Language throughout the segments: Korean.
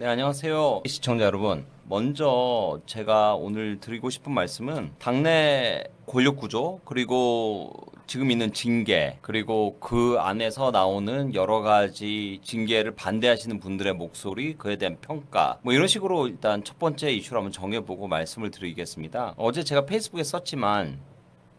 네, 안녕하세요. 시청자 여러분. 먼저 제가 오늘 드리고 싶은 말씀은 당내 권력 구조, 그리고 지금 있는 징계, 그리고 그 안에서 나오는 여러 가지 징계를 반대하시는 분들의 목소리, 그에 대한 평가, 뭐 이런 식으로 일단 첫 번째 이슈를 한번 정해보고 말씀을 드리겠습니다. 어제 제가 페이스북에 썼지만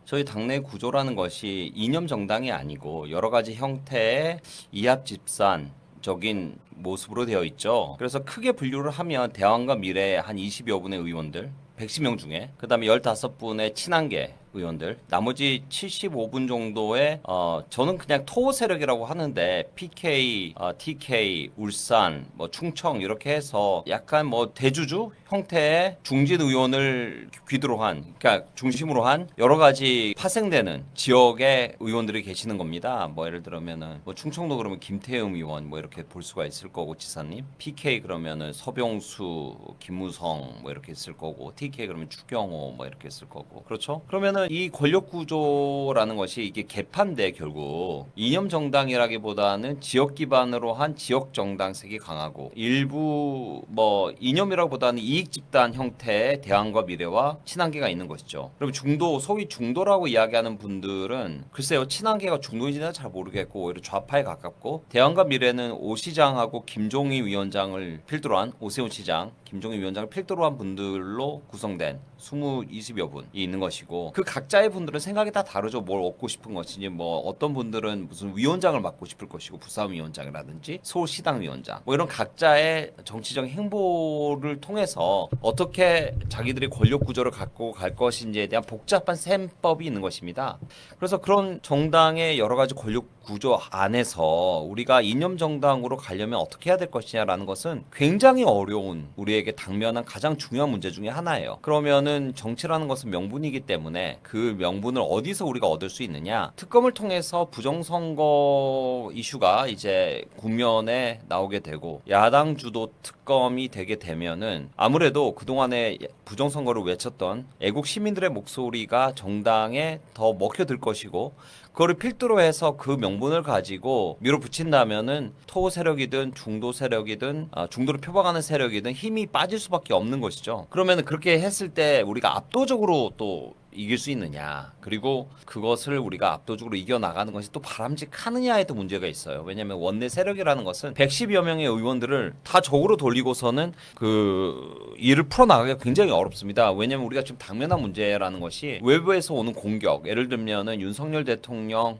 저희 당내 구조라는 것이 이념 정당이 아니고 여러 가지 형태의 이합 집산적인 모습으로 되어 있죠. 그래서 크게 분류를 하면 대한과 미래의 한 20여 분의 의원들, 110명 중에 그다음에 15분의 친한계 의원들, 나머지 75분 정도의 저는 그냥 토호 세력이라고 하는데 PK, TK, 울산, 뭐 충청 이렇게 해서 약간 뭐 대주주 형태의 중진 의원을 귀두로 한, 그러니까 중심으로 한 여러 가지 파생되는 지역의 의원들이 계시는 겁니다. 뭐 예를 들면은 뭐 충청도 그러면 김태흠 의원 뭐 이렇게 볼 수가 있을 거고, 지사님. PK 그러면은 서병수, 김무성 뭐 이렇게 있을 거고, TK 그러면 추경호 뭐 이렇게 있을 거고. 그렇죠? 그러면은 이 권력 구조라는 것이 이게 개판돼. 결국 이념 정당이라기보다는 지역 기반으로 한 지역 정당색이 강하고, 일부 뭐 이념이라기보다는 이익 집단 형태의 대안과 미래와 친한계가 있는 것이죠. 그럼 중도, 소위 중도라고 이야기하는 분들은 글쎄요, 친한계가 중도인지는 잘 모르겠고 오히려 좌파에 가깝고, 대안과 미래는 오 시장하고 김종희 위원장을 필두로 한, 오세훈 시장, 김종희 위원장을 필두로 한 분들로 구성된 20여 분이 있는 것이고, 그 각자의 분들은 생각이 다 다르죠. 뭘 얻고 싶은 것인지, 뭐 어떤 분들은 무슨 위원장을 맡고 싶을 것이고, 부산위원장이라든지 서울시당 위원장, 뭐 이런 각자의 정치적 행보를 통해서 어떻게 자기들이 권력 구조를 갖고 갈 것인지에 대한 복잡한 셈법이 있는 것입니다. 그래서 그런 정당의 여러 가지 권력 구조 안에서 우리가 이념 정당으로 가려면 어떻게 해야 될 것이냐라는 것은 굉장히 어려운, 우리에게 당면한 가장 중요한 문제 중에 하나예요. 그러면은 정치라는 것은 명분이기 때문에 그 명분을 어디서 우리가 얻을 수 있느냐? 특검을 통해서 부정선거 이슈가 이제 국면에 나오게 되고, 야당 주도 특검이 되게 되면은 아무래도 그동안에 부정선거를 외쳤던 애국 시민들의 목소리가 정당에 더 먹혀들 것이고, 그거를 필두로 해서 그 명분을 가지고 밀어붙인다면은 토호 세력이든 중도 세력이든 중도를 표방하는 세력이든 힘이 빠질 수밖에 없는 것이죠. 그러면 그렇게 했을 때 우리가 압도적으로 또 이길 수 있느냐, 그리고 그것을 우리가 압도적으로 이겨나가는 것이 또 바람직하느냐에도 문제가 있어요. 왜냐하면 원내 세력이라는 것은 110여 명의 의원들을 다 적으로 돌리고서는 그 일을 풀어나가기가 굉장히 어렵습니다. 왜냐하면 우리가 지금 당면한 문제라는 것이 외부에서 오는 공격, 예를 들면은 윤석열 대통령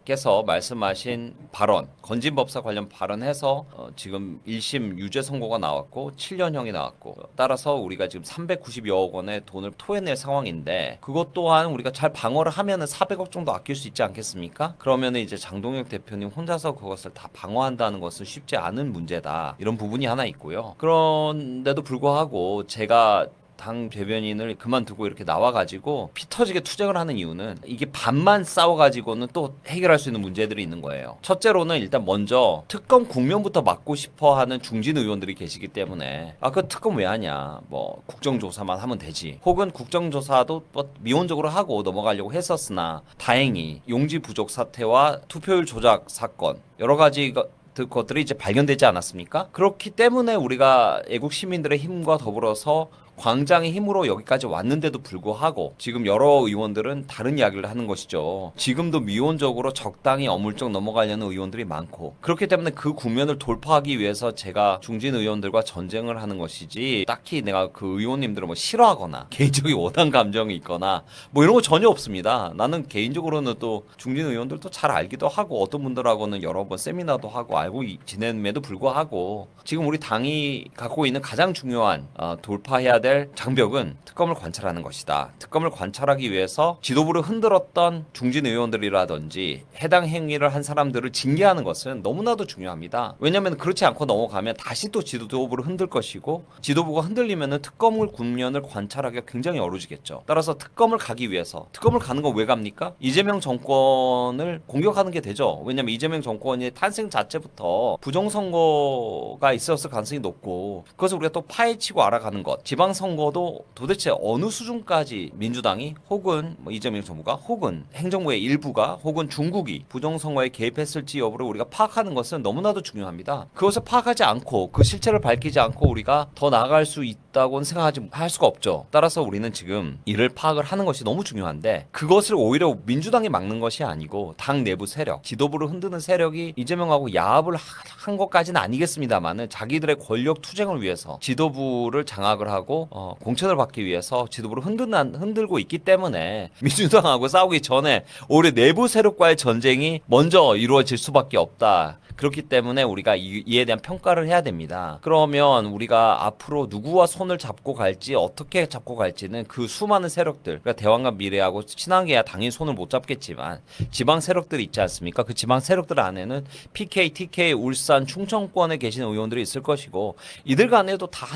께서 말씀하신 발언, 건진법사 관련 발언해서 지금 1심 유죄 선고가 나왔고 7년형이 나왔고, 따라서 우리가 지금 390여억 원의 돈을 토해낼 상황인데, 그것 또한 우리가 잘 방어를 하면은 400억 정도 아낄 수 있지 않겠습니까? 그러면은 이제 장동혁 대표님 혼자서 그것을 다 방어한다는 것은 쉽지 않은 문제다, 이런 부분이 하나 있고요. 그런데도 불구하고 제가 당 대변인을 그만두고 이렇게 나와가지고 피 터지게 투쟁을 하는 이유는, 이게 반만 싸워가지고는 또 해결할 수 있는 문제들이 있는 거예요. 첫째로는 일단 먼저 특검 국면부터 맡고 싶어하는 중진 의원들이 계시기 때문에, 그 특검 왜 하냐, 뭐 국정조사만 하면 되지, 혹은 국정조사도 뭐 미온적으로 하고 넘어가려고 했었으나, 다행히 용지 부족 사태와 투표율 조작 사건, 여러 가지 것들이 이제 발견되지 않았습니까? 그렇기 때문에 우리가 애국 시민들의 힘과 더불어서 광장의 힘으로 여기까지 왔는데도 불구하고 지금 여러 의원들은 다른 이야기를 하는 것이죠. 지금도 미온적으로 적당히 어물쩍 넘어가려는 의원들이 많고, 그렇기 때문에 그 국면을 돌파하기 위해서 제가 중진 의원들과 전쟁을 하는 것이지, 딱히 내가 그 의원님들을 뭐 싫어하거나 개인적인 원한 감정이 있거나 뭐 이런 거 전혀 없습니다. 나는 개인적으로는 또 중진 의원들도 잘 알기도 하고, 어떤 분들하고는 여러 번 세미나도 하고 알고 지냄에도 불구하고, 지금 우리 당이 갖고 있는 가장 중요한 돌파해야 될 장벽은 특검을 관찰하는 것이다. 특검을 관찰하기 위해서 지도부를 흔들었던 중진 의원들이라든지 해당 행위를 한 사람들을 징계하는 것은 너무나도 중요합니다. 왜냐하면 그렇지 않고 넘어가면 다시 또 지도부를 흔들 것이고, 지도부가 흔들리면 특검을 국면을 관찰하기가 굉장히 어려워지겠죠. 따라서 특검을 가기 위해서, 특검을 가는 건 왜 갑니까? 이재명 정권을 공격하는 게 되죠. 왜냐하면 이재명 정권의 탄생 자체부터 부정선거가 있었을 가능성이 높고, 그것을 우리가 또 파헤치고 알아가는 것, 지방 지방선거도 도대체 어느 수준까지 민주당이 혹은 뭐 이재명 정부가 혹은 행정부의 일부가 혹은 중국이 부정선거에 개입했을지 여부를 우리가 파악하는 것은 너무나도 중요합니다. 그것을 파악하지 않고 그 실체를 밝히지 않고 우리가 더 나아갈 수 있다고는 할 수가 없죠. 따라서 우리는 지금 이를 파악을 하는 것이 너무 중요한데 그것을 오히려 민주당이 막는 것이 아니고 당 내부 세력, 지도부를 흔드는 세력이 이재명하고 야합을 한 것까지는 아니겠습니다만은 자기들의 권력 투쟁을 위해서 지도부를 장악을 하고 공천을 받기 위해서 지도부를 흔들고 있기 때문에 민주당하고 싸우기 전에 오히려 내부 세력과의 전쟁이 먼저 이루어질 수밖에 없다. 그렇기 때문에 우리가 이에 대한 평가를 해야 됩니다. 그러면 우리가 앞으로 누구와 손을 잡고 갈지 어떻게 잡고 갈지는 그 수많은 세력들, 그러니까 대왕과 미래하고 친하게야 당연히 손을 못 잡겠지만 지방 세력들이 있지 않습니까? 그 지방 세력들 안에는 PK, TK, 울산, 충청권에 계신 의원들이 있을 것이고 이들 간에도 다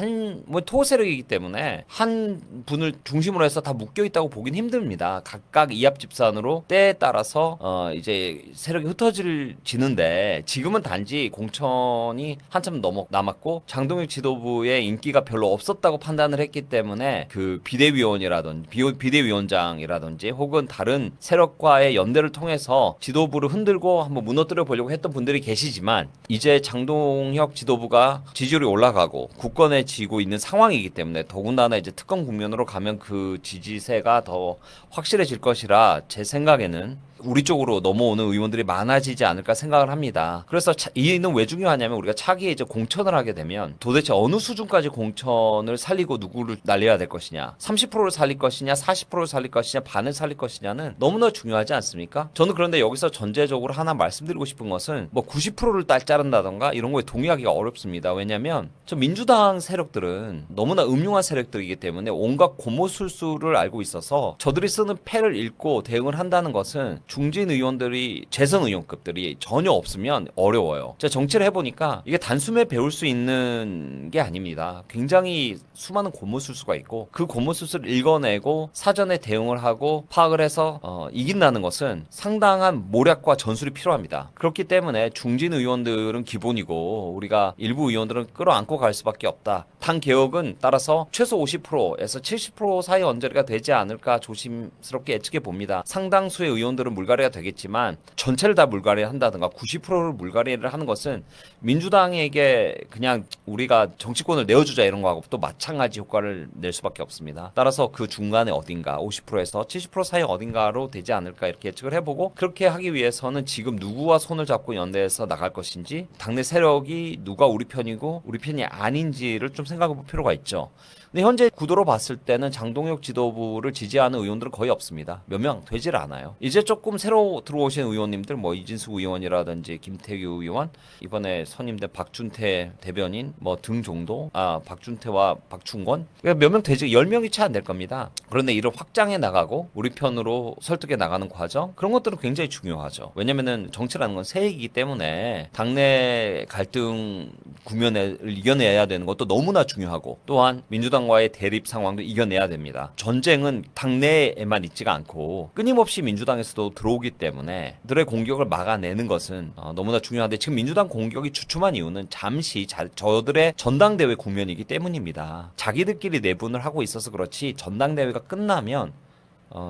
뭐 토 세력이기 때문에 한 분을 중심으로 해서 다 묶여 있다고 보긴 힘듭니다. 각각 이합집산으로 때에 따라서 이제 세력이 흩어지는데 지금은 단지 공천이 한참 남았고 장동혁 지도부의 인기가 별로 없었다고 판단을 했기 때문에 그 비대위원장이라든지 혹은 다른 세력과의 연대를 통해서 지도부를 흔들고 한번 무너뜨려 보려고 했던 분들이 계시지만 이제 장동혁 지도부가 지지율이 올라가고 굳건해지고 있는 상황이기 때문에 더군다나 이제 특검 국면으로 가면 그 지지세가 더 확실해질 것이라 제 생각에는 우리 쪽으로 넘어오는 의원들이 많아지지 않을까 생각을 합니다. 그래서 이는 왜 중요하냐면 우리가 차기에 이제 공천을 하게 되면 도대체 어느 수준까지 공천을 살리고 누구를 날려야 될 것이냐, 30%를 살릴 것이냐, 40%를 살릴 것이냐, 반을 살릴 것이냐는 너무나 중요하지 않습니까? 저는 그런데 여기서 전제적으로 하나 말씀드리고 싶은 것은 뭐 90%를 자른다던가 이런 거에 동의하기가 어렵습니다. 왜냐하면 저 민주당 세력들은 너무나 음흉한 세력들이기 때문에 온갖 고무술수를 알고 있어서 저들이 쓰는 패를 읽고 대응을 한다는 것은 중진 의원들이 재선 의원급들이 전혀 없으면 어려워요. 제가 정치를 해보니까 이게 단숨에 배울 수 있는 게 아닙니다. 굉장히 수많은 고무술수가 있고 그 고무술수를 읽어내고 사전에 대응을 하고 파악을 해서 이긴다는 것은 상당한 모략과 전술이 필요합니다. 그렇기 때문에 중진 의원들은 기본이고 우리가 일부 의원들은 끌어안고 갈 수밖에 없다. 당 개혁은 따라서 최소 50%에서 70% 사이 언저리가 되지 않을까 조심스럽게 예측해 봅니다. 상당수의 의원들은 물갈이가 되겠지만 전체를 다 물갈이 한다든가 90%를 물갈이를 하는 것은 민주당에게 그냥 우리가 정치권을 내어주자 이런 거하고 또 마찬가지 효과를 낼 수밖에 없습니다. 따라서 그 중간에 어딘가 50%에서 70% 사이 어딘가로 되지 않을까 이렇게 예측을 해보고 그렇게 하기 위해서는 지금 누구와 손을 잡고 연대해서 나갈 것인지 당내 세력이 누가 우리 편이고 우리 편이 아닌지를 좀 생각해 볼 필요가 있죠. 근데 현재 구도로 봤을 때는 장동혁 지도부를 지지하는 의원들은 거의 없습니다. 몇 명 되질 않아요. 이제 조금 새로 들어오신 의원님들 뭐 이진숙 의원이라든지 김태규 의원, 이번에 선임된 박준태 대변인 뭐 등 정도, 박준태와 박충권 몇 명 되지 10명이 채 안 될 겁니다. 그런데 이를 확장해 나가고 우리 편으로 설득해 나가는 과정 그런 것들은 굉장히 중요하죠. 왜냐면은 정치라는 건 세이기 때문에 당내 갈등 국면을 이겨내야 되는 것도 너무나 중요하고 또한 민주당과의 대립 상황도 이겨내야 됩니다. 전쟁은 당내에만 있지가 않고 끊임없이 민주당에서도 들어오기 때문에 그들의 공격을 막아내는 것은 너무나 중요한데 지금 민주당 공격이 주춤한 이유는 잠시 저들의 전당대회 국면이기 때문입니다. 자기들끼리 내분을 하고 있어서 그렇지 전당대회가 끝나면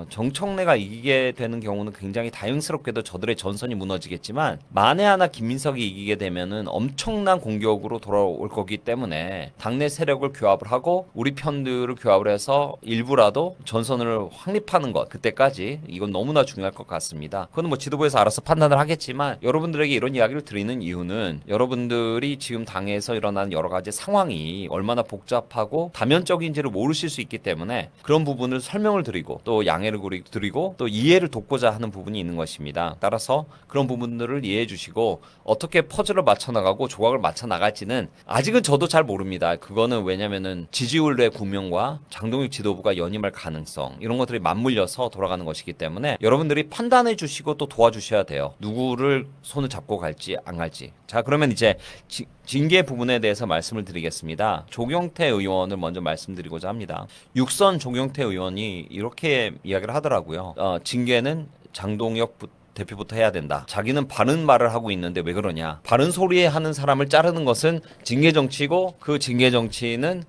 정청래가 이기게 되는 경우는 굉장히 다행스럽게도 저들의 전선이 무너지겠지만 만에 하나 김민석이 이기게 되면은 엄청난 공격으로 돌아올 거기 때문에 당내 세력을 규합을 하고 우리 편들을 규합을 해서 일부라도 전선을 확립하는 것 그때까지 이건 너무나 중요할 것 같습니다. 그건 뭐 지도부에서 알아서 판단을 하겠지만 여러분들에게 이런 이야기를 드리는 이유는 여러분들이 지금 당에서 일어나는 여러 가지 상황이 얼마나 복잡하고 다면적인지를 모르실 수 있기 때문에 그런 부분을 설명을 드리고 또 양해를 드리고 또 이해를 돕고자 하는 부분이 있는 것입니다. 따라서 그런 부분들을 이해해 주시고 어떻게 퍼즐을 맞춰 나가고 조각을 맞춰 나갈지는 아직은 저도 잘 모릅니다. 그거는 왜냐면은 지지율의 국면과 장동혁 지도부가 연임할 가능성 이런 것들이 맞물려서 돌아가는 것이기 때문에 여러분들이 판단해 주시고 또 도와주셔야 돼요. 누구를 손을 잡고 갈지 안 갈지. 자, 그러면 이제 징계 부분에 대해서 말씀을 드리겠습니다. 조경태 의원을 먼저 말씀드리고자 합니다. 육선 조경태 의원이 이렇게 이야기를 하더라고요. 징계는 장동혁 대표부터 해야 된다. 자기는 바른 말을 하고 있는데 왜 그러냐. 바른 소리 하는 사람을 자르는 것은 징계 정치고 그 징계 정치는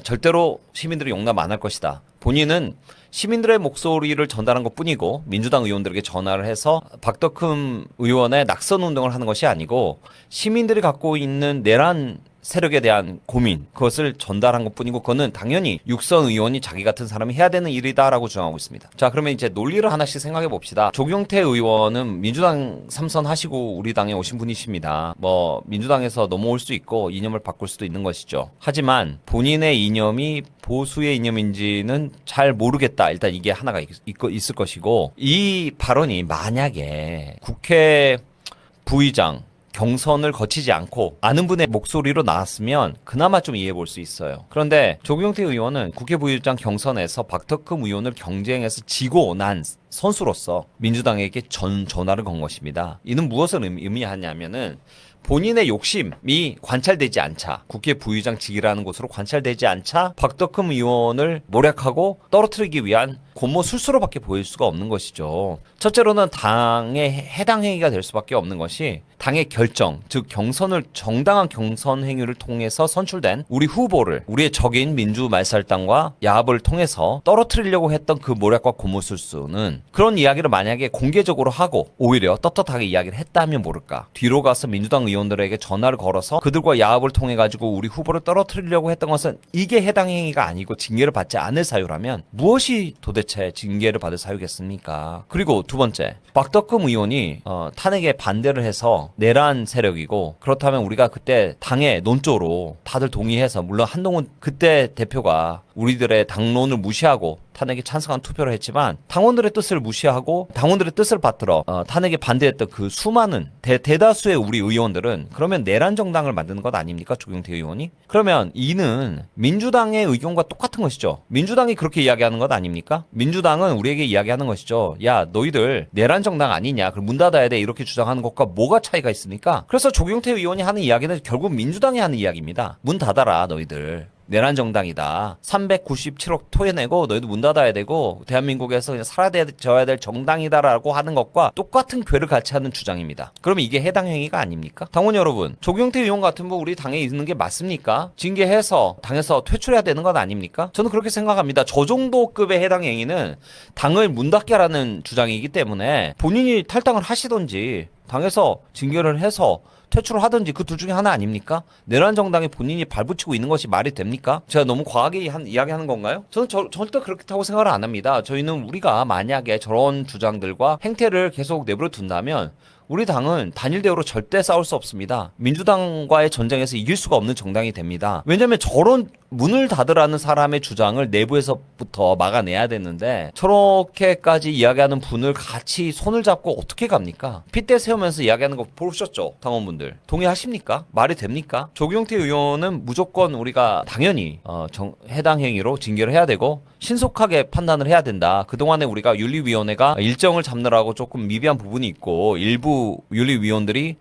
절대로 시민들이 용납 안 할 것이다. 본인은 시민들의 목소리를 전달한 것뿐이고 민주당 의원들에게 전화를 해서 박덕흠 의원의 낙선 운동을 하는 것이 아니고 시민들이 갖고 있는 내란 세력에 대한 고민, 그것을 전달한 것뿐이고 그거는 당연히 육선 의원이 자기 같은 사람이 해야 되는 일이다라고 주장하고 있습니다. 자, 그러면 이제 논리를 하나씩 생각해 봅시다. 조경태 의원은 민주당 삼선하시고 우리 당에 오신 분이십니다. 뭐 민주당에서 넘어올 수 있고 이념을 바꿀 수도 있는 것이죠. 하지만 본인의 이념이 보수의 이념인지는 잘 모르겠다. 일단 이게 하나가 있을 것이고, 이 발언이 만약에 국회 부의장 경선을 거치지 않고 아는 분의 목소리로 나왔으면 그나마 좀 이해해 볼 수 있어요. 그런데 조경태 의원은 국회 부의장 경선에서 박덕흠 의원을 경쟁해서 지고 난 선수로서 민주당에게 전화를 건 것입니다. 이는 무엇을 의미하냐면은 본인의 욕심이 관찰되지 않자, 국회 부의장직이라는 곳으로 관찰되지 않자 박덕흠 의원을 모략하고 떨어뜨리기 위한 권모 술수로밖에 보일 수가 없는 것이죠. 첫째로는 당의 해당 행위가 될 수밖에 없는 것이 당의 결정, 즉 경선을 정당한 경선 행위를 통해서 선출된 우리 후보를 우리의 적인 민주말살당과 야합을 통해서 떨어뜨리려고 했던 그 모략과 고무술수는 그런 이야기를 만약에 공개적으로 하고 오히려 떳떳하게 이야기를 했다면 모를까. 뒤로 가서 민주당 의원들에게 전화를 걸어서 그들과 야합을 통해 가지고 우리 후보를 떨어뜨리려고 했던 것은 이게 해당 행위가 아니고 징계를 받지 않을 사유라면 무엇이 도대체 징계를 받을 사유겠습니까? 그리고 두 번째, 박덕흠 의원이 탄핵에 반대를 해서 내란 세력이고, 그렇다면 우리가 그때 당의 논조로 다들 동의해서, 물론 한동훈 그때 대표가 우리들의 당론을 무시하고 탄핵에 찬성한 투표를 했지만 당원들의 뜻을 무시하고 당원들의 뜻을 받들어 탄핵에 반대했던 그 수많은 대다수의 우리 의원들은 그러면 내란 정당을 만드는 것 아닙니까? 조경태 의원이? 그러면 이는 민주당의 의견과 똑같은 것이죠. 민주당이 그렇게 이야기하는 것 아닙니까? 민주당은 우리에게 이야기하는 것이죠. 야, 너희들 내란 정당 아니냐? 그럼 문 닫아야 돼. 이렇게 주장하는 것과 뭐가 차이가 있습니까? 그래서 조경태 의원이 하는 이야기는 결국 민주당이 하는 이야기입니다. 문 닫아라, 너희들. 내란 정당이다. 397억 토해내고 너희도 문 닫아야 되고 대한민국에서 그냥 사라져야 될 정당이다라고 하는 것과 똑같은 궤를 같이 하는 주장입니다. 그러면 이게 해당 행위가 아닙니까? 당원 여러분, 조경태 의원 같은 분 우리 당에 있는 게 맞습니까? 징계해서 당에서 퇴출해야 되는 건 아닙니까? 저는 그렇게 생각합니다. 저 정도 급의 해당 행위는 당을 문 닫게 하라는 주장이기 때문에 본인이 탈당을 하시던지 당에서 징계를 해서 퇴출을 하든지 그 둘 중에 하나 아닙니까? 내란 정당에 본인이 발붙이고 있는 것이 말이 됩니까? 제가 너무 과하게 이야기하는 건가요? 저는 절대 그렇다고 생각을 안 합니다. 저희는 우리가 만약에 저런 주장들과 행태를 계속 내버려 둔다면 우리 당은 단일 대우로 절대 싸울 수 없습니다. 민주당과의 전쟁에서 이길 수가 없는 정당이 됩니다. 왜냐하면 저런 문을 닫으라는 사람의 주장을 내부에서부터 막아내야 되는데 저렇게까지 이야기하는 분을 같이 손을 잡고 어떻게 갑니까? 핏대 세우면서 이야기하는 거 보셨죠? 당원분들. 동의하십니까? 말이 됩니까? 조경태 의원은 무조건 우리가 당연히 해당 행위로 징계를 해야 되고 신속하게 판단을 해야 된다. 그동안에 우리가 윤리위원회가 일정을 잡느라고 조금 미비한 부분이 있고 일부 윤리위원들이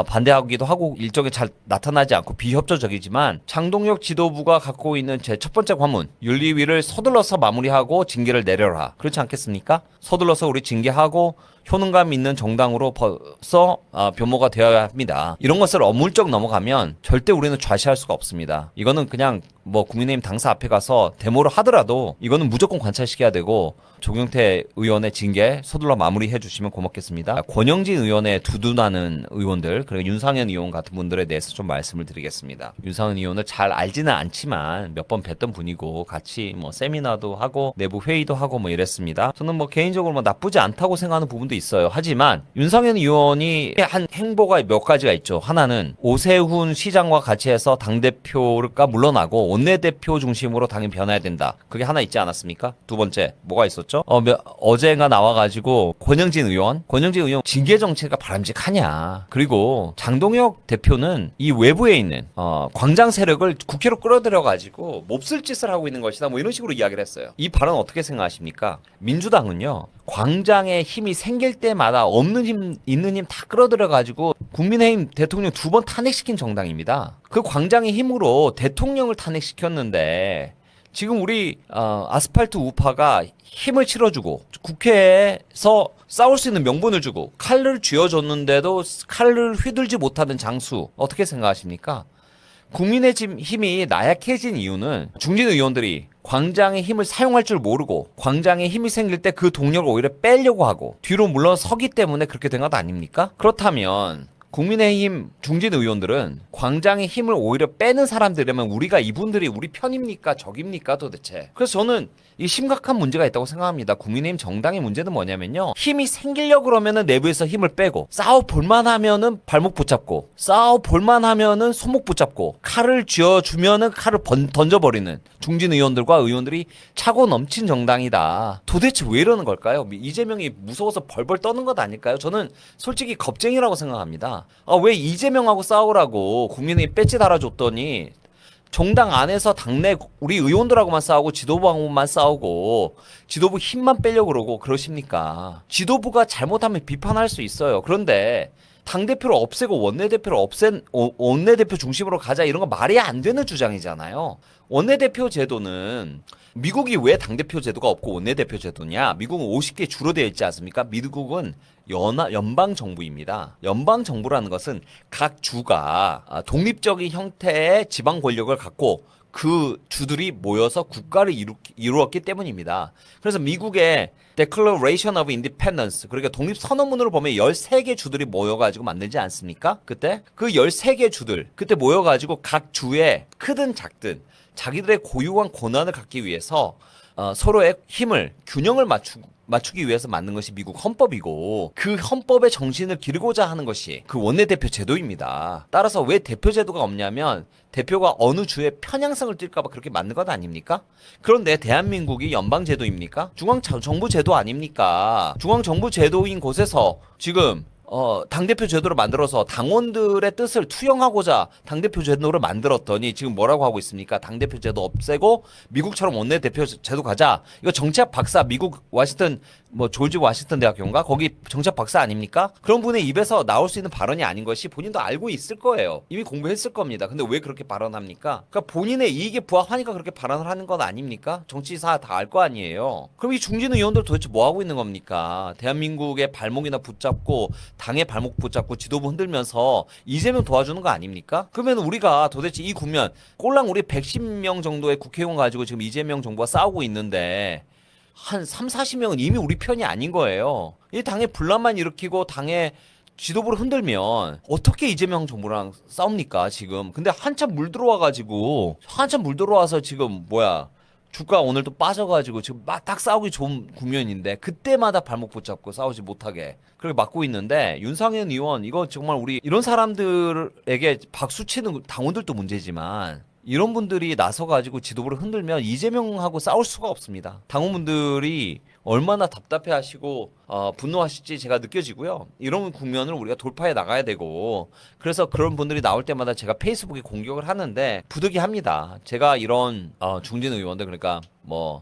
반대하기도 하고 일정에 잘 나타나지 않고 비협조적이지만 장동혁 지도부가 갖고 있는 제 첫 번째 관문, 윤리위를 서둘러서 마무리하고 징계를 내려라. 그렇지 않겠습니까? 서둘러서 우리 징계하고 효능감 있는 정당으로 벌써 변모가 되어야 합니다. 이런 것을 어물쩍 넘어가면 절대 우리는 좌시할 수가 없습니다. 이거는 그냥 뭐 국민의힘 당사 앞에 가서 데모를 하더라도 이거는 무조건 관찰시켜야 되고 조경태 의원의 징계 서둘러 마무리해 주시면 고맙겠습니다. 권영진 의원의 두둔하는 의원들, 그리고 윤상현 의원 같은 분들에 대해서 좀 말씀을 드리겠습니다. 윤상현 의원을 잘 알지는 않지만 몇 번 뵀던 분이고 같이 뭐 세미나도 하고 내부 회의도 하고 뭐 이랬습니다. 저는 뭐 개인적으로 뭐 나쁘지 않다고 생각하는 부분도 있어요. 하지만 윤상현 의원이 한 행보가 몇 가지가 있죠. 하나는 오세훈 시장과 같이 해서 당대표가 물러나고 원내대표 중심으로 당이 변해야 된다. 그게 하나 있지 않았습니까? 두 번째 뭐가 있었죠? 어제가 나와가지고 권영진 의원 징계 정치가 바람직하냐. 그리고 장동혁 대표는 이 외부에 있는 광장 세력을 국회로 끌어들여가지고 몹쓸 짓을 하고 있는 것이다. 뭐 이런 식으로 이야기를 했어요. 이 발언 어떻게 생각하십니까? 민주당은요, 광장에 힘이 생길 때마다 없는 힘 있는 힘 다 끌어들여가지고 국민의힘 대통령 2번 탄핵시킨 정당입니다. 그 광장의 힘으로 대통령을 탄핵시켰는데 지금 우리 아스팔트 우파가 힘을 실어주고 국회에서 싸울 수 있는 명분을 주고 칼을 쥐어줬는데도 칼을 휘둘지 못하는 장수 어떻게 생각하십니까? 국민의힘이 나약해진 이유는 중진 의원들이 광장의 힘을 사용할 줄 모르고 광장에 힘이 생길 때 그 동력을 오히려 빼려고 하고 뒤로 물러서기 때문에 그렇게 된 것 아닙니까? 그렇다면 국민의힘 중진 의원들은 광장의 힘을 오히려 빼는 사람들이라면 우리가 이분들이 우리 편입니까? 적입니까? 도대체. 그래서 저는 이 심각한 문제가 있다고 생각합니다. 국민의힘 정당의 문제는 뭐냐면요. 힘이 생기려고 그러면은 내부에서 힘을 빼고 싸워 볼만 하면은 발목 붙잡고 싸워 볼만 하면은 손목 붙잡고 칼을 쥐어주면은 칼을 던져버리는 중진 의원들과 의원들이 차고 넘친 정당이다. 도대체 왜 이러는 걸까요? 이재명이 무서워서 벌벌 떠는 것 아닐까요? 저는 솔직히 겁쟁이라고 생각합니다. 왜 이재명하고 싸우라고 국민의힘 배지 달아줬더니 정당 안에서 당내 우리 의원들하고만 싸우고 지도부하고만 싸우고 지도부 힘만 빼려고 그러고 그러십니까? 지도부가 잘못하면 비판할 수 있어요. 그런데 당대표를 없애고 원내대표 중심으로 가자 이런 거 말이 안 되는 주장이잖아요. 원내대표 제도는 미국이 왜 당대표 제도가 없고 원내대표 제도냐? 미국은 50개 주로 되어 있지 않습니까? 미국은 연방정부입니다. 연방정부라는 것은 각 주가 독립적인 형태의 지방 권력을 갖고 그 주들이 모여서 국가를 이루었기 때문입니다. 그래서 미국의 Declaration of Independence, 그러니까 독립선언문으로 보면 13개 주들이 모여가지고 만들지 않습니까? 그때 그 13개 주들 그때 모여가지고 각 주에 크든 작든 자기들의 고유한 권한을 갖기 위해서 서로의 힘을 균형을 맞추기 위해서 만든 것이 미국 헌법이고 그 헌법의 정신을 기르고자 하는 것이 그 원내대표 제도입니다. 따라서 왜 대표 제도가 없냐면 대표가 어느 주의 편향성을 띌까 봐 그렇게 만든 것 아닙니까? 그런데 대한민국이 연방제도입니까? 중앙정부 제도 아닙니까? 중앙정부 제도인 곳에서 지금 당대표 제도를 만들어서 당원들의 뜻을 투영하고자 당대표 제도를 만들었더니 지금 뭐라고 하고 있습니까? 당대표 제도 없애고 미국처럼 원내대표 제도 가자. 이거 정치학 박사 미국 워싱턴 조지 워싱턴 대학교인가? 거기 정치학 박사 아닙니까? 그런 분의 입에서 나올 수 있는 발언이 아닌 것이 본인도 알고 있을 거예요. 이미 공부했을 겁니다. 근데 왜 그렇게 발언합니까? 그러니까 본인의 이익에 부합하니까 그렇게 발언을 하는 건 아닙니까? 정치사 다 알 거 아니에요. 그럼 이 중진 의원들 도대체 뭐 하고 있는 겁니까? 대한민국의 발목이나 붙잡고 당의 발목 붙잡고 지도부 흔들면서 이재명 도와주는 거 아닙니까? 그러면 우리가 도대체 이 국면 꼴랑 우리 110명 정도의 국회의원 가지고 지금 이재명 정부가 싸우고 있는데 한 3, 40명은 이미 우리 편이 아닌 거예요. 이 당의 분란만 일으키고 당의 지도부를 흔들면 어떻게 이재명 정부랑 싸웁니까 지금. 근데 한참 물 들어와서 지금 주가 오늘 또 빠져가지고 지금 막 딱 싸우기 좋은 국면인데 그때마다 발목 붙잡고 싸우지 못하게 그렇게 막고 있는데 윤상현 의원 이거 정말 우리 이런 사람들에게 박수 치는 당원들도 문제지만 이런 분들이 나서가지고 지도부를 흔들면 이재명하고 싸울 수가 없습니다. 당원분들이 얼마나 답답해하시고 분노하실지 제가 느껴지고요. 이런 국면을 우리가 돌파해 나가야 되고 그래서 그런 분들이 나올 때마다 제가 페이스북에 공격을 하는데 부득이합니다. 제가 이런 중진 의원들 그러니까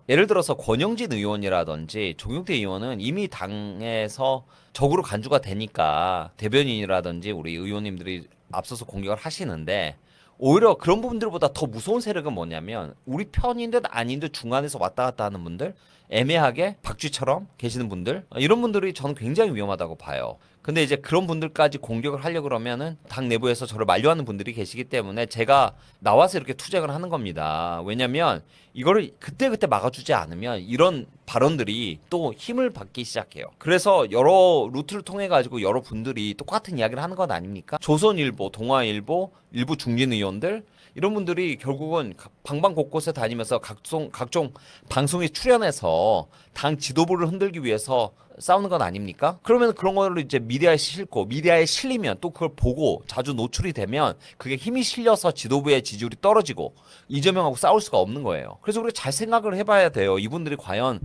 예를 들어서 권영진 의원이라든지 조경태 의원은 이미 당에서 적으로 간주가 되니까 대변인이라든지 우리 의원님들이 앞서서 공격을 하시는데 오히려 그런 부분들보다 더 무서운 세력은 뭐냐면 우리 편인 듯 아닌 듯 중간에서 왔다 갔다 하는 분들 애매하게 박쥐처럼 계시는 분들 이런 분들이 저는 굉장히 위험하다고 봐요. 근데 이제 그런 분들까지 공격을 하려고 그러면은 당 내부에서 저를 만류하는 분들이 계시기 때문에 제가 나와서 이렇게 투쟁을 하는 겁니다. 왜냐면 이거를 그때그때 막아주지 않으면 이런 발언들이 또 힘을 받기 시작해요. 그래서 여러 루트를 통해 가지고 여러 분들이 똑같은 이야기를 하는 것 아닙니까? 조선일보, 동아일보, 일부 중진 의원들 이런 분들이 결국은 방방 곳곳에 다니면서 각종 방송에 출연해서 당 지도부를 흔들기 위해서 싸우는 건 아닙니까? 그러면 그런 거를 이제 미디어에 싣고 미디어에 실리면 또 그걸 보고 자주 노출이 되면 그게 힘이 실려서 지도부의 지지율이 떨어지고 이재명하고 싸울 수가 없는 거예요. 그래서 우리가 잘 생각을 해봐야 돼요. 이분들이 과연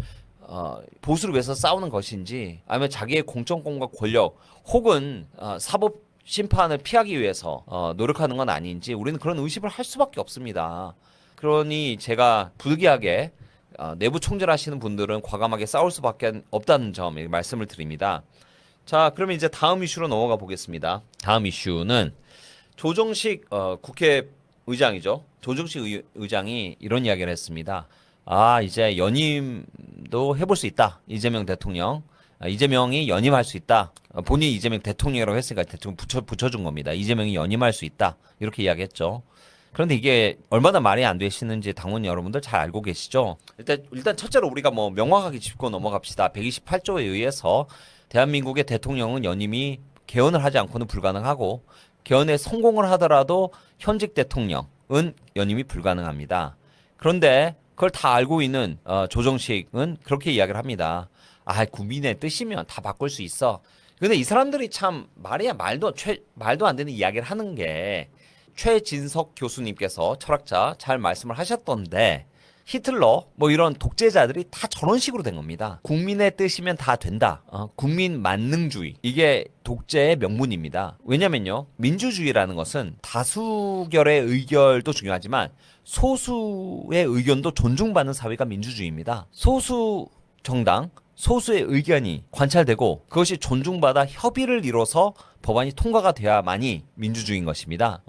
보수를 위해서 싸우는 것인지 아니면 자기의 공천권과 권력 혹은 사법 심판을 피하기 위해서 노력하는 건 아닌지 우리는 그런 의심을 할 수밖에 없습니다. 그러니 제가 부득이하게 내부 총질하시는 분들은 과감하게 싸울 수밖에 없다는 점 말씀을 드립니다. 자, 그러면 이제 다음 이슈로 넘어가 보겠습니다. 다음 이슈는 조정식 국회의장이죠. 조정식 의장이 이런 이야기를 했습니다. 이제 연임도 해볼 수 있다. 이재명 대통령. 이재명이 연임할 수 있다. 본인이 이재명 대통령이라고 했으니까 대통령 붙여준 겁니다. 이재명이 연임할 수 있다. 이렇게 이야기했죠. 그런데 이게 얼마나 말이 안 되시는지 당원 여러분들 잘 알고 계시죠? 일단 첫째로 우리가 뭐 명확하게 짚고 넘어갑시다. 128조에 의해서 대한민국의 대통령은 연임이 개헌을 하지 않고는 불가능하고 개헌에 성공을 하더라도 현직 대통령은 연임이 불가능합니다. 그런데 그걸 다 알고 있는 조정식은 그렇게 이야기를 합니다. 아, 국민의 뜻이면 다 바꿀 수 있어. 근데 이 사람들이 참 말도 안 되는 이야기를 하는 게 최진석 교수님께서 철학자 잘 말씀을 하셨던데 히틀러 뭐 이런 독재자들이 다 저런 식으로 된 겁니다. 국민의 뜻이면 다 된다. 국민 만능주의. 이게 독재의 명분입니다. 왜냐면요. 민주주의라는 것은 다수결의 의결도 중요하지만 소수의 의견도 존중받는 사회가 민주주의입니다. 소수 정당, 소수의 의견이 관찰되고 그것이 존중받아 협의를 이뤄서 법안이 통과가 돼야만이 민주주의인 것입니다.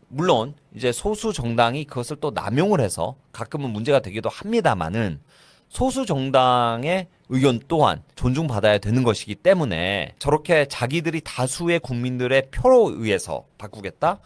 물론 이제 소수 정당이 그것을 또 남용을 해서 가끔은 문제가 되기도 합니다만은 소수 정당의 의견 또한 존중받아야 되는 것이기 때문에 저렇게 자기들이 다수의 국민들의 표로 의해서 바꾸겠다?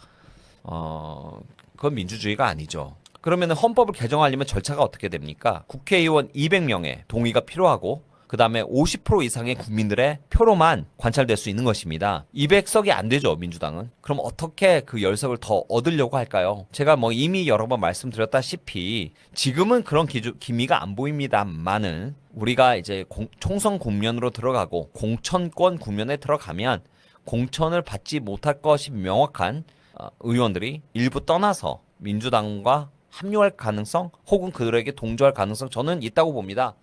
그건 민주주의가 아니죠. 그러면 헌법을 개정하려면 절차가 어떻게 됩니까? 국회의원 200명의 동의가 필요하고 그 다음에 50% 이상의 국민들의 표로만 관찰될 수 있는 것입니다. 200석이 안 되죠, 민주당은. 그럼 어떻게 그 10석을 더 얻으려고 할까요? 제가 뭐 이미 여러 번 말씀드렸다시피 지금은 그런 기미가 안 보입니다만은 우리가 이제 총선 국면으로 들어가고 공천권 국면에 들어가면 공천을 받지 못할 것이 명확한 의원들이 일부 떠나서 민주당과 합류할 가능성 혹은 그들에게 동조할 가능성 저는 있다고 봅니다.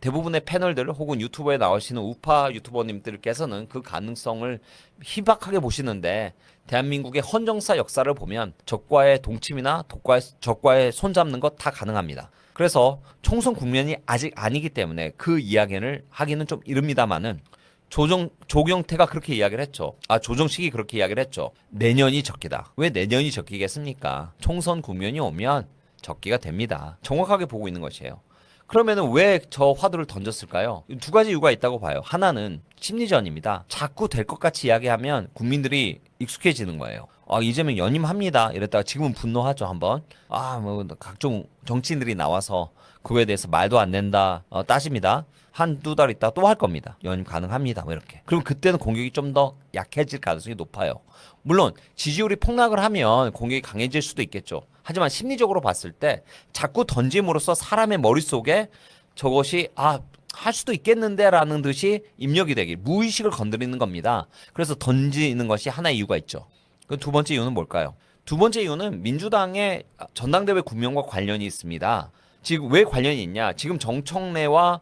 대부분의 패널들 혹은 유튜버에 나오시는 우파 유튜버님들께서는 그 가능성을 희박하게 보시는데 대한민국의 헌정사 역사를 보면 적과의 동침이나 적과의 손잡는 것 다 가능합니다. 그래서 총선 국면이 아직 아니기 때문에 그 이야기를 하기는 좀 이릅니다만은 조경태가 그렇게 이야기를 했죠. 조정식이 그렇게 이야기를 했죠. 내년이 적기다. 왜 내년이 적기겠습니까? 총선 국면이 오면 적기가 됩니다. 정확하게 보고 있는 것이에요. 그러면은 왜 저 화두를 던졌을까요? 두 가지 이유가 있다고 봐요. 하나는 심리전입니다. 자꾸 될 것 같이 이야기하면 국민들이 익숙해지는 거예요. 이재명 연임합니다. 이랬다가 지금은 분노하죠, 한번. 뭐 각종 정치인들이 나와서 그거에 대해서 말도 안 된다 따집니다. 한두 달 있다 또 할 겁니다. 연임 가능합니다. 뭐 이렇게. 그럼 그때는 공격이 좀 더 약해질 가능성이 높아요. 물론 지지율이 폭락을 하면 공격이 강해질 수도 있겠죠. 하지만 심리적으로 봤을 때 자꾸 던짐으로써 사람의 머릿속에 저것이 할 수도 있겠는데라는 듯이 입력이 되길 무의식을 건드리는 겁니다. 그래서 던지는 것이 하나의 이유가 있죠. 그 두 번째 이유는 뭘까요? 두 번째 이유는 민주당의 전당대회 국면과 관련이 있습니다. 지금 왜 관련이 있냐? 지금 정청래와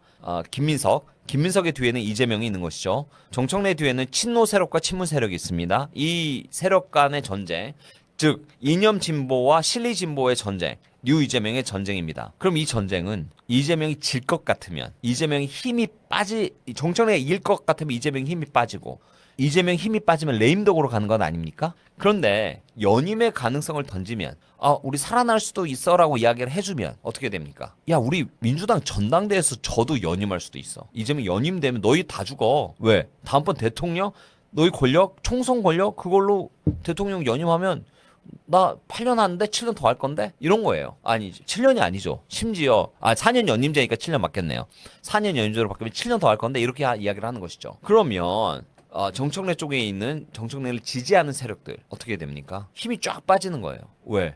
김민석의 뒤에는 이재명이 있는 것이죠. 정청래 뒤에는 친노 세력과 친문 세력이 있습니다. 이 세력 간의 전쟁, 즉 이념 진보와 실리 진보의 전쟁, 뉴 이재명의 전쟁입니다. 그럼 이 전쟁은 이재명이 질 것 같으면 정청래가 이길 것 같으면 이재명이 힘이 빠지고 이재명 힘이 빠지면 레임덕으로 가는 건 아닙니까? 그런데 연임의 가능성을 던지면 우리 살아날 수도 있어라고 이야기를 해주면 어떻게 됩니까? 야, 우리 민주당 전당대회에서 저도 연임할 수도 있어. 이재명 연임되면 너희 다 죽어. 왜? 다음번 대통령 너희 권력, 총선 권력 그걸로 대통령 연임하면 나 8년 하는데 7년 더 할 건데? 이런 거예요. 아니죠. 7년이 아니죠. 심지어 4년 연임제니까 7년 맞겠네요. 4년 연임제로 바뀌면 7년 더 할 건데 이렇게 이야기를 하는 것이죠. 그러면 정청래 쪽에 있는 정청래를 지지하는 세력들 어떻게 됩니까? 힘이 쫙 빠지는 거예요. 왜?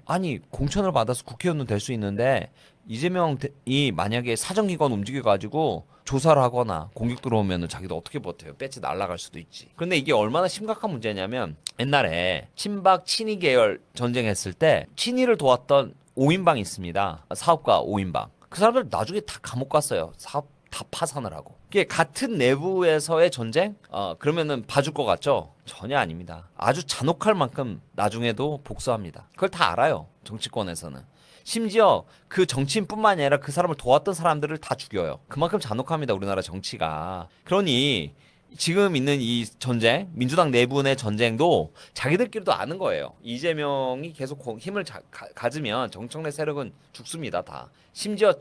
공천을 받아서 국회의원은 될 수 있는데 이재명이 만약에 사정기관 움직여가지고 조사를 하거나 공격 들어오면 자기도 어떻게 버텨요? 배지 날아갈 수도 있지. 그런데 이게 얼마나 심각한 문제냐면 옛날에 친박 친이 계열 전쟁했을 때 친이를 도왔던 5인방이 있습니다. 사업가 5인방. 그 사람들 나중에 다 감옥 갔어요. 사업 다 파산을 하고. 이게 같은 내부에서의 전쟁? 그러면은 봐줄 것 같죠? 전혀 아닙니다. 아주 잔혹할 만큼 나중에도 복수합니다. 그걸 다 알아요. 정치권에서는. 심지어 그 정치인뿐만이 아니라 그 사람을 도왔던 사람들을 다 죽여요. 그만큼 잔혹합니다. 우리나라 정치가. 그러니 지금 있는 이 전쟁, 민주당 내부 내 전쟁도 자기들끼리도 아는 거예요. 이재명이 계속 힘을 가지면 정청래 세력은 죽습니다. 다. 심지어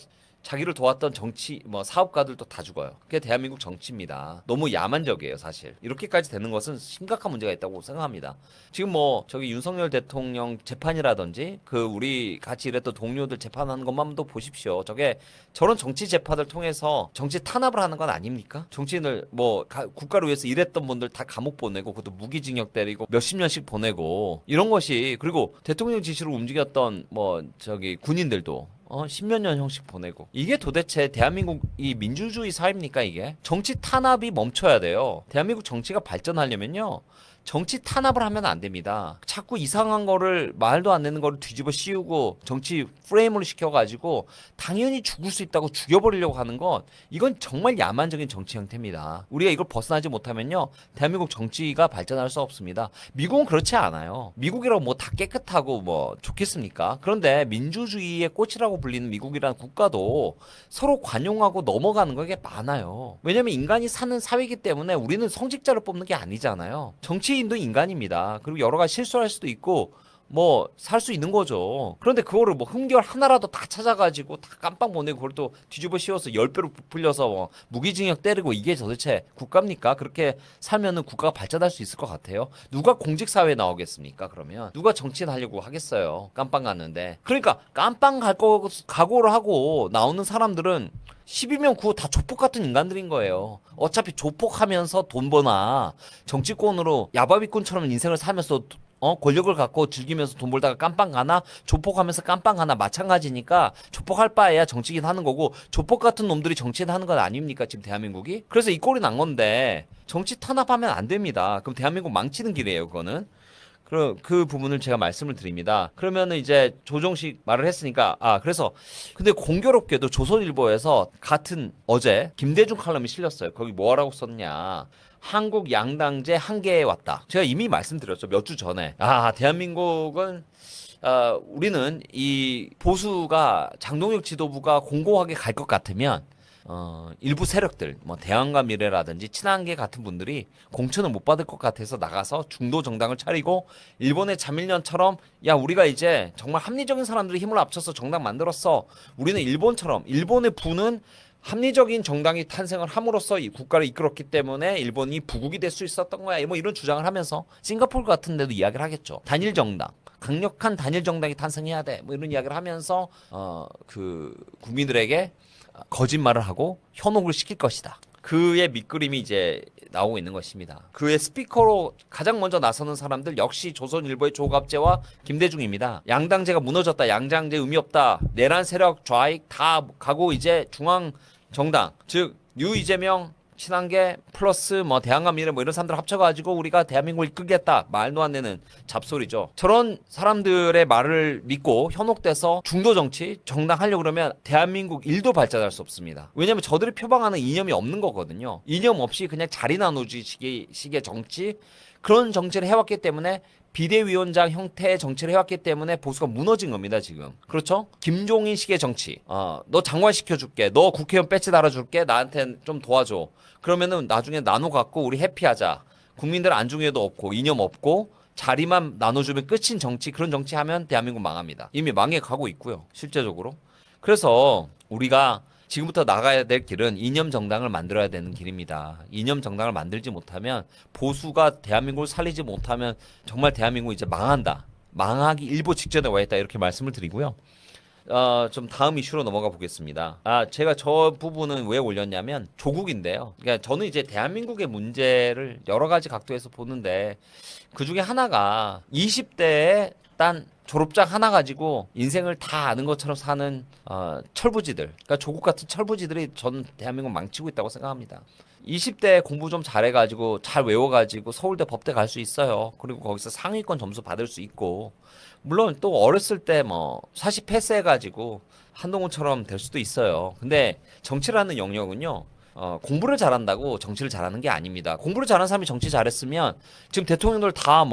자기를 도왔던 정치 뭐 사업가들도 다 죽어요. 그게 대한민국 정치입니다. 너무 야만적이에요, 사실. 이렇게까지 되는 것은 심각한 문제가 있다고 생각합니다. 지금 뭐 저기 윤석열 대통령 재판이라든지 그 우리 같이 일했던 동료들 재판하는 것만도 보십시오. 저게 저런 정치 재판을 통해서 정치 탄압을 하는 건 아닙니까? 정치인을 뭐 국가를 위해서 일했던 분들 다 감옥 보내고 그것도 무기징역 때리고 몇십 년씩 보내고 이런 것이, 그리고 대통령 지시로 움직였던 뭐 저기 군인들도 십몇 년 형씩 보내고, 이게 도대체 대한민국 이 민주주의 사회입니까? 이게 정치 탄압이 멈춰야 돼요. 대한민국 정치가 발전하려면요, 정치 탄압을 하면 안 됩니다. 자꾸 이상한 거를, 말도 안 되는 거를 뒤집어 씌우고 정치 프레임으로 시켜가지고 당연히 죽을 수 있다고 죽여버리려고 하는 건, 이건 정말 야만적인 정치 형태입니다. 우리가 이걸 벗어나지 못하면요, 대한민국 정치가 발전할 수 없습니다. 미국은 그렇지 않아요. 미국이라고 뭐 다 깨끗하고 뭐 좋겠습니까? 그런데 민주주의의 꽃이라고 불리는 미국이라는 국가도 서로 관용하고 넘어가는 게 많아요. 왜냐면 인간이 사는 사회이기 때문에 우리는 성직자를 뽑는 게 아니잖아요. 정치인도 인간입니다. 그리고 여러 가지 실수할 수도 있고 뭐 살 수 있는 거죠. 그런데 그거를 뭐 흠결 하나라도 다 찾아가지고 다 깜빵 보내고 그걸 또 뒤집어 씌워서 10배로 부풀려서 뭐 무기징역 때리고, 이게 도대체 국가입니까? 그렇게 살면은 국가가 발전할 수 있을 것 같아요? 누가 공직사회에 나오겠습니까? 그러면 누가 정치인 하려고 하겠어요? 깜빵 갔는데. 그러니까 깜빵 갈 거 각오를 하고 나오는 사람들은 12명 9호 다 조폭 같은 인간들인 거예요. 어차피 조폭하면서 돈 버나 정치권으로 야바비꾼처럼 인생을 살면서 권력을 갖고 즐기면서 돈 벌다가 깜빵 가나, 조폭하면서 깜빵 가나 마찬가지니까 조폭할 바에야 정치인 하는 거고, 조폭 같은 놈들이 정치인 하는 건 아닙니까 지금 대한민국이? 그래서 이 꼴이 난 건데 정치 탄압하면 안 됩니다. 그럼 대한민국 망치는 길이에요, 그거는. 그 부분을 제가 말씀을 드립니다. 그러면은 이제 조정식 말을 했으니까, 그래서 근데 공교롭게도 조선일보에서 같은 어제 김대중 칼럼이 실렸어요. 거기 뭐라고 썼냐? 한국 양당제 한계에 왔다. 제가 이미 말씀드렸죠, 몇 주 전에. 대한민국은 우리는 이 보수가, 장동혁 지도부가 공고하게 갈 것 같으면 일부 세력들, 뭐 대한과 미래라든지 친한계 같은 분들이 공천을 못 받을 것 같아서 나가서 중도 정당을 차리고, 일본의 자밀련처럼 야, 우리가 이제 정말 합리적인 사람들이 힘을 합쳐서 정당 만들었어. 우리는 일본처럼, 일본의 부는 합리적인 정당이 탄생을 함으로써 이 국가를 이끌었기 때문에 일본이 부국이 될 수 있었던 거야. 뭐 이런 주장을 하면서 싱가포르 같은 데도 이야기를 하겠죠. 단일 정당, 강력한 단일 정당이 탄생해야 돼. 뭐 이런 이야기를 하면서 그 국민들에게 거짓말을 하고 현혹을 시킬 것이다. 그의 밑그림이 이제 나오고 있는 것입니다. 그의 스피커로 가장 먼저 나서는 사람들 역시 조선일보의 조갑제와 김대중입니다. 양당제가 무너졌다. 양당제 의미 없다. 내란 세력 좌익 다 가고 이제 중앙 정당, 즉 뉴 이재명, 친한계 플러스 뭐 대한과 미래 뭐 이런 사람들 합쳐가지고 우리가 대한민국을 이끌겠다. 말도 안 되는 잡소리죠. 저런 사람들의 말을 믿고 현혹돼서 중도 정치 정당 하려고 그러면 대한민국 1도 발전할 수 없습니다. 왜냐면 저들이 표방하는 이념이 없는 거거든요. 이념 없이 그냥 자리 나누기 식의 정치, 그런 정치를 해왔기 때문에, 비대위원장 형태의 정치를 해왔기 때문에 보수가 무너진 겁니다, 지금. 그렇죠? 김종인식의 정치. 너 장관 시켜줄게. 너 국회의원 배지 달아줄게. 나한테 좀 도와줘. 그러면은 나중에 나눠 갖고 우리 해피하자. 국민들 안중에도 없고 이념 없고 자리만 나눠주면 끝인 정치, 그런 정치 하면 대한민국 망합니다. 이미 망해 가고 있고요, 실제적으로. 그래서 우리가 지금부터 나가야 될 길은 이념 정당을 만들어야 되는 길입니다. 이념 정당을 만들지 못하면, 보수가 대한민국을 살리지 못하면 정말 대한민국 이제 망한다. 망하기 일보 직전에 와 있다. 이렇게 말씀을 드리고요. 좀 다음 이슈로 넘어가 보겠습니다. 제가 저 부분은 왜 올렸냐면 조국인데요. 그러니까 저는 이제 대한민국의 문제를 여러 가지 각도에서 보는데, 그 중에 하나가 20대에 딴 졸업장 하나 가지고 인생을 다 아는 것처럼 사는 철부지들, 그러니까 조국 같은 철부지들이 저는 대한민국 망치고 있다고 생각합니다. 20대 공부 좀 잘해가지고 잘 외워가지고 서울대 법대 갈 수 있어요. 그리고 거기서 상위권 점수 받을 수 있고, 물론 또 어렸을 때 뭐 사실 패스해가지고 한동훈처럼 될 수도 있어요. 근데 정치라는 영역은요, 공부를 잘한다고 정치를 잘하는 게 아닙니다. 공부를 잘하는 사람이 정치 잘했으면 지금 대통령들 다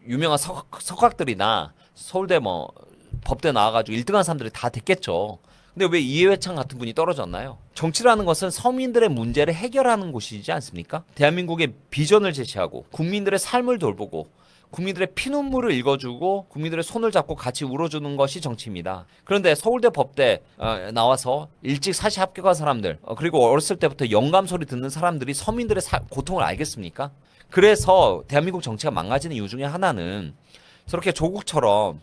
유명한 석학들이나 서울대 뭐 법대 나와가지고 1등한 사람들이 다 됐겠죠. 근데 왜 이해회창 같은 분이 떨어졌나요? 정치라는 것은 서민들의 문제를 해결하는 곳이지 않습니까? 대한민국의 비전을 제시하고 국민들의 삶을 돌보고 국민들의 피눈물을 읽어주고 국민들의 손을 잡고 같이 울어주는 것이 정치입니다. 그런데 서울대 법대 나와서 일찍 사시 합격한 사람들 그리고 어렸을 때부터 영감 소리 듣는 사람들이 서민들의 고통을 알겠습니까? 그래서 대한민국 정치가 망가지는 이유 중에 하나는 저렇게 조국처럼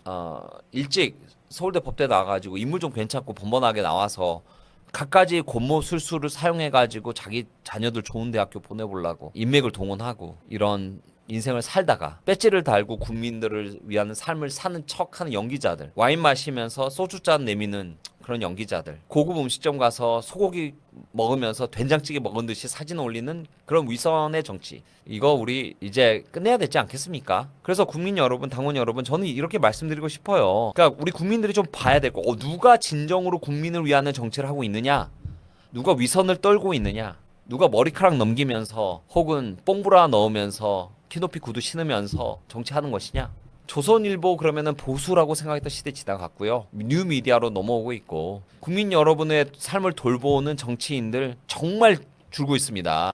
일찍 서울대 법대 나와가지고 인물 좀 괜찮고 번번하게 나와서 갖가지 권모술수를 사용해가지고 자기 자녀들 좋은 대학교 보내보려고 인맥을 동원하고 이런 인생을 살다가 배지를 달고 국민들을 위한 삶을 사는 척하는 연기자들, 와인 마시면서 소주잔 내미는 그런 연기자들, 고급 음식점 가서 소고기 먹으면서 된장찌개 먹은 듯이 사진 올리는 그런 위선의 정치, 이거 우리 이제 끝내야 되지 않겠습니까? 그래서 국민 여러분, 당원 여러분, 저는 이렇게 말씀드리고 싶어요. 그러니까 우리 국민들이 좀 봐야 되고 누가 진정으로 국민을 위하는 정치를 하고 있느냐, 누가 위선을 떨고 있느냐, 누가 머리카락 넘기면서 혹은 뽕브라 넣으면서 키높이 구두 신으면서 정치하는 것이냐. 조선일보 그러면은 보수라고 생각했던 시대 지나갔고요. 뉴미디어로 넘어오고 있고 국민 여러분의 삶을 돌보는 정치인들 정말 줄고 있습니다.